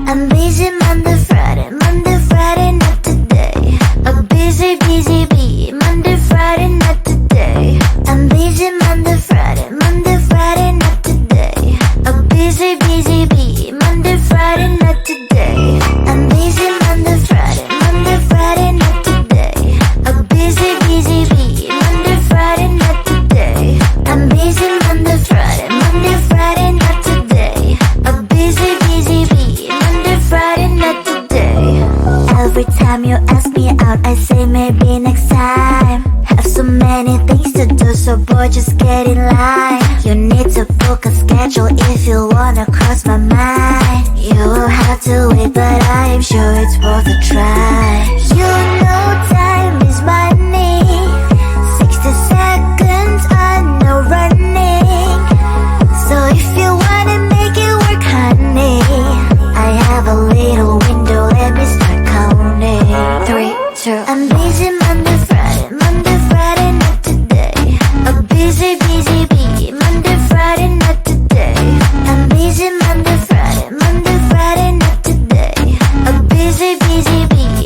I'm busy Monday, Friday, not today. A busy, busy bee, Monday, Friday, not today. I'm busy Monday, Friday, not today. A busy, busy bee, Monday, Friday, not today. I'm busy Monday, Friday, not today. A busy, busy bee, Monday, Friday, not today. I'm busy Monday, Friday, not today. A busy, busy bee, Monday, Friday, not today. Every time you ask me out, I say maybe next time. Have so many things to do, so boy, just get in line. You need to book a schedule if you wanna cross my mind. You will have to wait, but I am sure it's worth a try. You know time is money. 60 seconds on no running. So if you wanna make it work, honey, I have a little window, let me start counting. 3, 2, I'm busy Monday, Friday, not today. A busy, busy bee, Monday, Friday, not today. I'm busy Monday, Friday, not today. A busy, busy bee,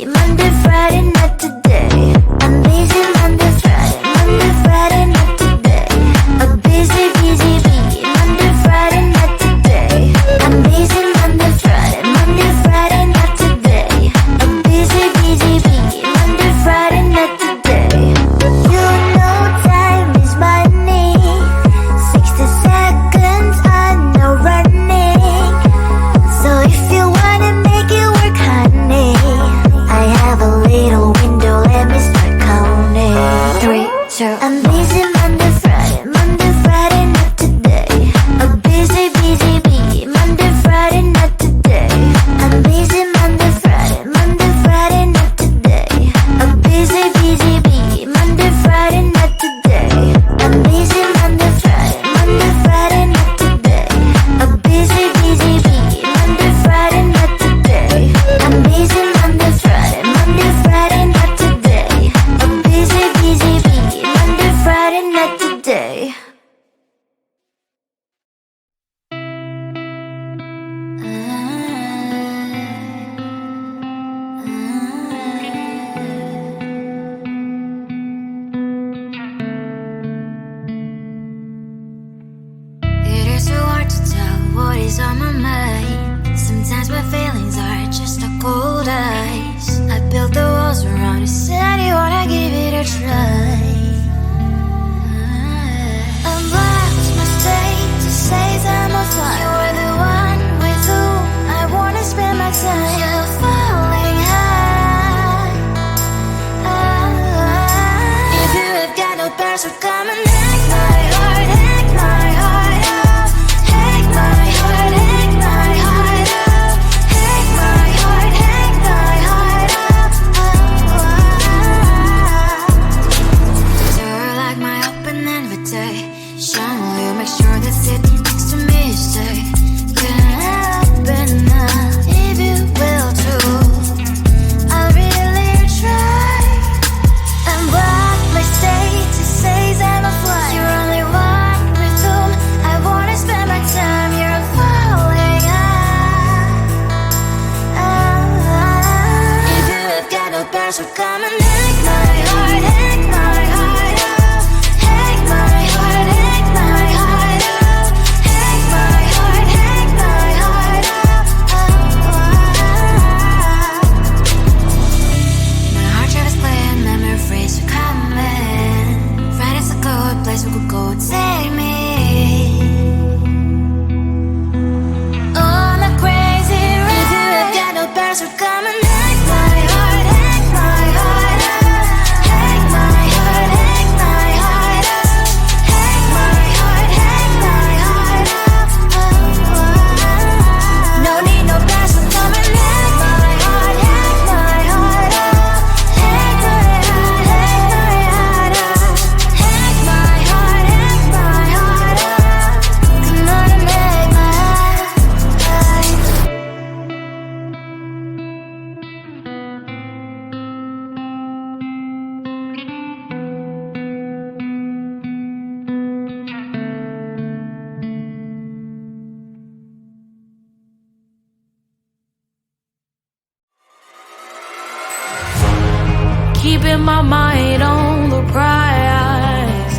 keeping my mind on the prize,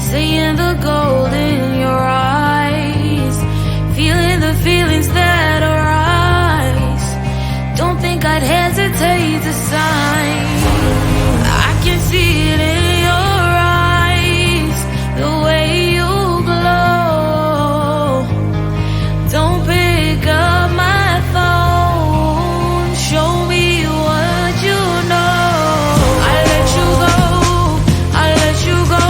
seeing the gold in your eyes, feeling the feelings that arise. Don't think I'd hesitate to sign. I can see it in your eyes, the way you glow. Don't pick up my phone, show me what you know. I let you go, I let you go.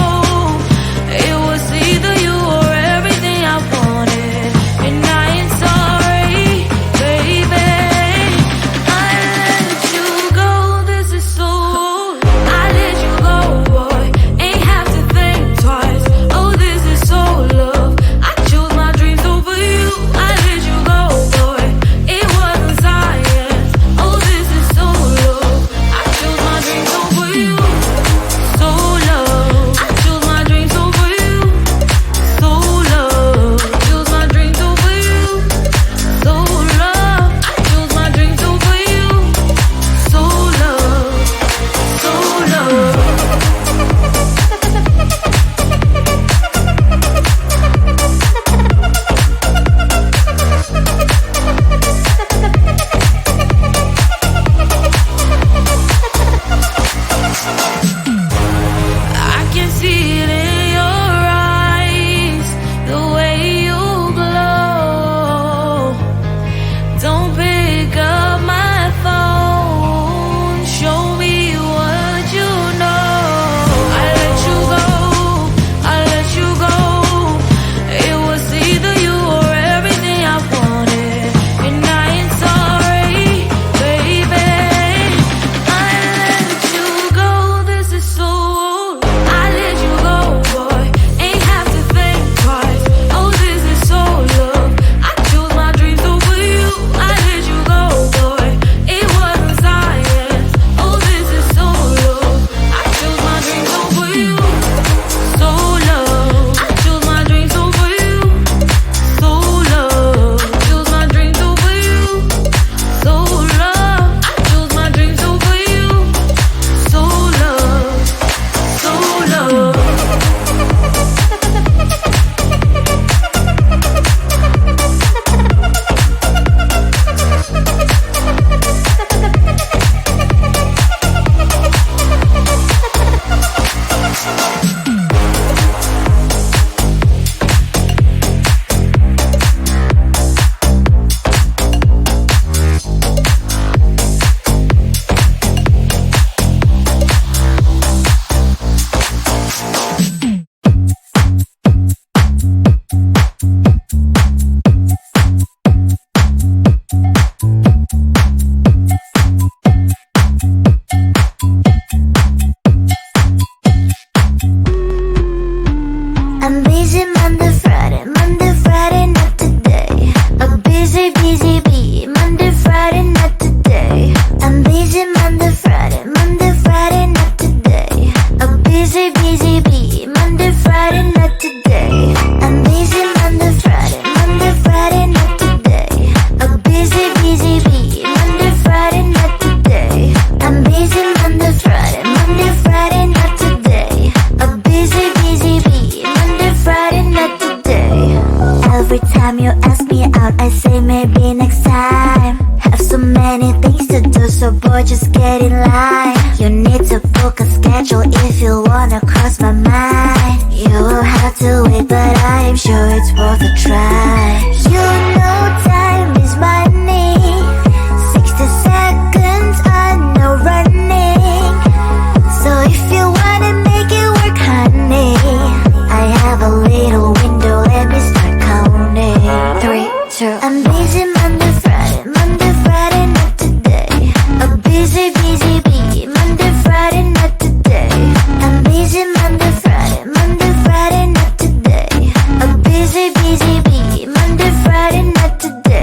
It was either you or everything I wanted, and I ain't sorry, baby. I let you go, this is so. I let you go, boy, ain't have to think twice. Oh, this is so love. I chose my dreams over you. I let you go, boy, it wasn't science. Oh, this is so love. I chose my dreams over you. So love. I chose my dreams over you. So love. I chose my dreams over you. So love. I chose my dreams over you. So love. So love. I can see it in your eyes, the way you glow. Don't pick up my phone, show me what you know. I let you go, I let you go. It was either you or everything I wanted, and I ain't sorry, baby. I let you go, this is so. I let you go, boy, ain't have to think twice. Oh, this is so love. I chose my dreams over you. I let you go, boy, it wasn't science. Oh, this is so love. I chose my dreams over you. So love. I chose my dreams over you. So love. I chose my dreams over you. So love. I chose my dreams over you. So love. So love. I'm busy Monday, Friday, not today. A busy, busy bee. Monday, Friday, not today. I'm busy Monday, Friday, not today. A busy, busy bee. Monday, Friday, not today. I'm busy Monday, Friday, not today. A busy, busy bee. Monday, Friday, not today. I'm busy Monday, Friday, not today. A busy, busy bee. Monday, Friday, not today. Every time you ask me out, I say maybe next time. Have so many things to do, so boy, just get in line. You need to book a schedule if you wanna cross my mind. You will have to wait, but I am sure it's worth a try. You know time is money. 60 seconds on no running. So if you wanna make it work, honey, I have a little window, let me start counting. 3, 2, I'm busy Monday, Friday, not today. A busy, busy bee. Monday, Friday, not today. I'm busy Monday, Friday, not today. A busy, busy bee. Monday, Friday, not today.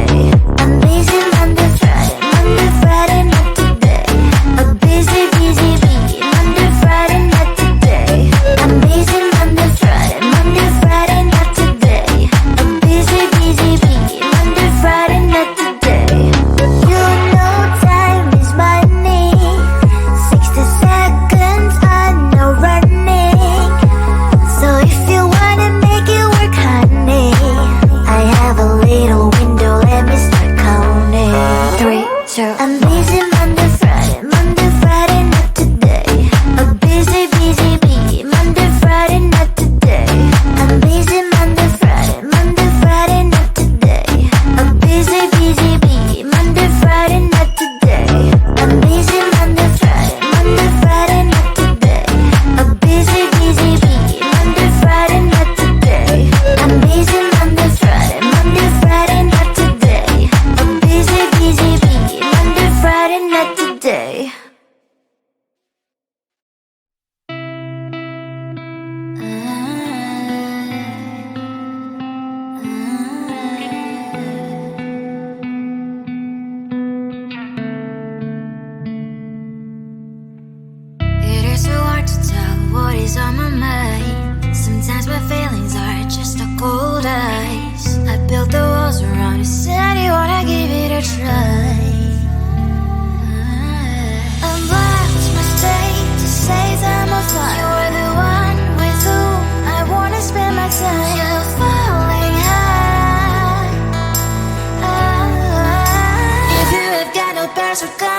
azúcar.